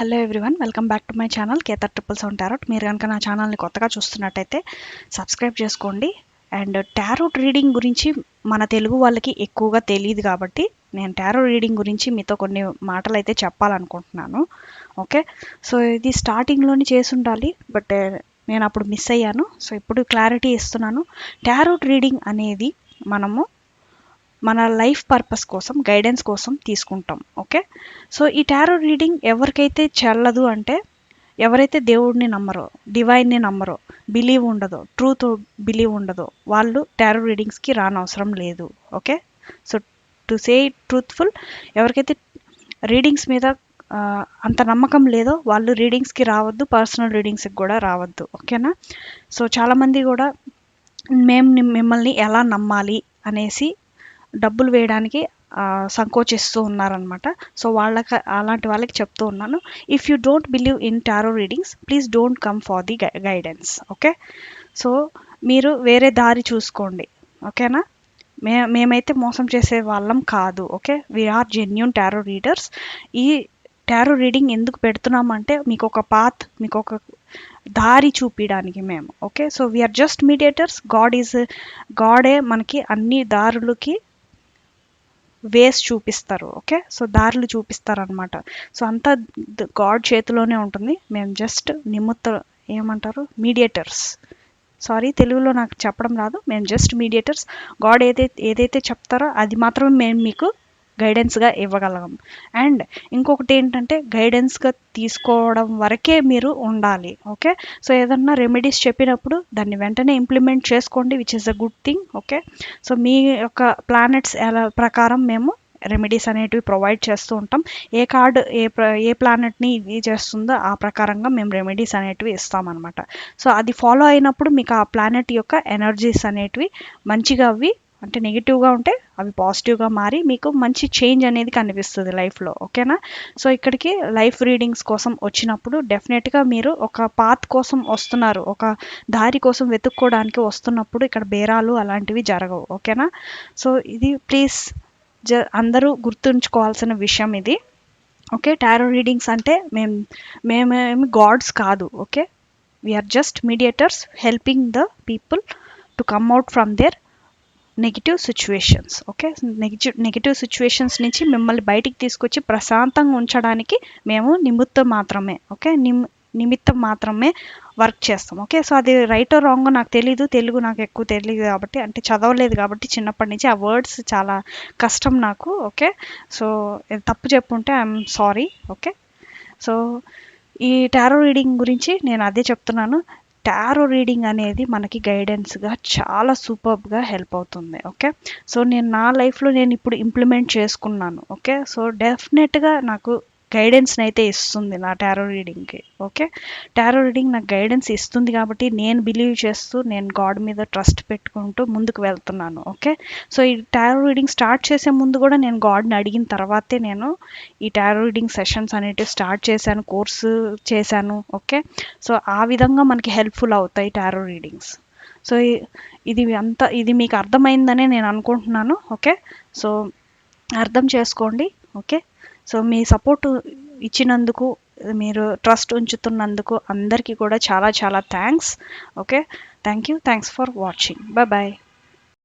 Hello everyone, welcome back to my channel కేతర్ triple seven tarot. మీరు కనుక నా ఛానల్ని కొత్తగా చూస్తున్నట్టయితే సబ్స్క్రైబ్ చేసుకోండి. అండ్ టారోట్ రీడింగ్ గురించి మన తెలుగు వాళ్ళకి ఎక్కువగా తెలియదు కాబట్టి నేను టారో రీడింగ్ గురించి మీతో కొన్ని మాటలు అయితే చెప్పాలనుకుంటున్నాను. ఓకే, సో ఇది స్టార్టింగ్లోనే చేసి ఉండాలి, బట్ నేను అప్పుడు మిస్ అయ్యాను. సో ఇప్పుడు క్లారిటీ ఇస్తున్నాను. టారోట్ రీడింగ్ అనేది మనము మన లైఫ్ పర్పస్ కోసం, గైడెన్స్ కోసం తీసుకుంటాం. ఓకే, సో ఈ టారో రీడింగ్ ఎవరికైతే చెల్లదు అంటే, ఎవరైతే దేవుడిని నమ్మరో, డివైన్ని నమ్మరో, బిలీవ్ ఉండదో, ట్రూత్ బిలీవ్ ఉండదో వాళ్ళు టారో రీడింగ్స్కి రానవసరం లేదు. Okay, so to say truthful, ఎవరికైతే రీడింగ్స్ మీద అంత నమ్మకం లేదో వాళ్ళు రీడింగ్స్కి రావద్దు, పర్సనల్ రీడింగ్స్కి కూడా రావద్దు. ఓకేనా? సో చాలామంది కూడా మేము మిమ్మల్ని ఎలా నమ్మాలి అనేసి డబ్బులు వేయడానికి సంకోచిస్తూ ఉన్నారనమాట. సో అలాంటి వాళ్ళకి చెప్తూ ఉన్నాను, if you don't believe in tarot readings, please don't come for the guidance. Okay, so మీరు వేరే దారి చూసుకోండి. ఓకేనా? మేమైతే మోసం చేసే వాళ్ళం కాదు. Okay, we're genuine tarot readers. ఈ టారో రీడింగ్ ఎందుకు పెడుతున్నామంటే మీకు ఒక పాత్, మీకు ఒక దారి చూపించడానికి మేము. Okay, so we are just mediators. గాడే మనకి అన్ని దారులకి వేస్ చూపిస్తారు. ఓకే, సో దారులు చూపిస్తారు అనమాట. సో అంతా గాడ్ చేతిలోనే ఉంటుంది. మేము జస్ట్ ఏమంటారు, మీడియేటర్స్. సారీ, తెలుగులో నాకు చెప్పడం రాదు. మేము జస్ట్ మీడియేటర్స్. గాడ్ ఏదైతే చెప్తారో అది మాత్రమే మేము మీకు గైడెన్స్గా ఇవ్వగలం. అండ్ ఇంకొకటి ఏంటంటే, గైడెన్స్గా తీసుకోవడం వరకే మీరు ఉండాలి. ఓకే, సో ఏదన్నా రెమెడీస్ చెప్పినప్పుడు దాన్ని వెంటనే ఇంప్లిమెంట్ చేసుకోండి, which is a good thing. Okay, so మీ యొక్క ప్లానెట్స్ ప్రకారం మేము రెమెడీస్ అనేటివి ప్రొవైడ్ చేస్తూ ఉంటాం. ఏ కార్డు ఏ ప్లానెట్ని ఇది చేస్తుందో ఆ ప్రకారంగా మేము రెమెడీస్ అనేటివి ఇస్తామన్నమాట. సో అది ఫాలో అయినప్పుడు మీకు ఆ ప్లానెట్ యొక్క ఎనర్జీస్ అనేటివి మంచిగా, అవి అంటే నెగిటివ్గా ఉంటే అవి పాజిటివ్గా మారి మీకు మంచి చేంజ్ అనేది కనిపిస్తుంది లైఫ్లో. ఓకేనా? సో ఇక్కడికి లైఫ్ రీడింగ్స్ కోసం వచ్చినప్పుడు డెఫినెట్గా మీరు ఒక పాత్ కోసం వస్తున్నారు, ఒక దారి కోసం వెతుక్కోవడానికి వస్తున్నప్పుడు ఇక్కడ బేరాలు అలాంటివి జరగవు. ఓకేనా? సో ఇది ప్లీజ్ అందరూ గుర్తుంచుకోవాల్సిన విషయం ఇది. ఓకే, టారో రీడింగ్స్ అంటే మేమేమి గాడ్స్ కాదు. Okay, we're just mediators helping the people to come out from their negative situations. Okay, negative situations నుంచి మిమ్మల్ని బయటికి తీసుకొచ్చి ప్రశాంతంగా ఉంచడానికి మేము నిమిత్తం మాత్రమే వర్క్ చేస్తాం. ఓకే, సో అది రైట్ ఆర్ రాంగ్ నాకు తెలీదు, తెలుగు నాకు ఎక్కువ తెలియదు కాబట్టి, అంటే చదవలేదు కాబట్టి చిన్నప్పటి నుంచి ఆ వర్డ్స్ చాలా కష్టం నాకు. ఓకే, సో తప్పు చెప్పుంటే ఐఎమ్ సారీ. ఓకే, సో ఈ టారో రీడింగ్ గురించి నేను అదే చెప్తున్నాను. టారో రీడింగ్ అనేది మనకి గైడెన్స్గా చాలా సూపర్గా హెల్ప్ అవుతుంది. ఓకే, సో నేను నా లైఫ్లో నేను ఇప్పుడు ఇంప్లిమెంట్ చేసుకున్నాను. ఓకే, సో డెఫినెట్గా నాకు గైడెన్స్ని అయితే ఇస్తుంది నా టారో రీడింగ్కి. ఓకే, టారో రీడింగ్ నాకు గైడెన్స్ ఇస్తుంది కాబట్టి నేను బిలీవ్ చేస్తూ, నేను గాడ్ మీద ట్రస్ట్ పెట్టుకుంటూ ముందుకు వెళ్తున్నాను. ఓకే, సో ఈ టారో రీడింగ్ స్టార్ట్ చేసే ముందు కూడా నేను గాడ్ని అడిగిన తర్వాతే నేను ఈ టారో రీడింగ్ సెషన్స్ అనేటివి స్టార్ట్ చేశాను, కోర్సు చేశాను. ఓకే, సో ఆ విధంగా మనకి హెల్ప్ఫుల్ అవుతాయి టారో రీడింగ్స్. సో ఇది మీకు అర్థమైందనే నేను అనుకుంటున్నాను. ఓకే, సో అర్థం చేసుకోండి. ఓకే, సో మీ సపోర్ట్ ఇచ్చినందుకు, మీరు ట్రస్ట్ ఉంచుతున్నందుకు అందరికీ కూడా చాలా చాలా thanks. Okay, thanks for watching. Bye.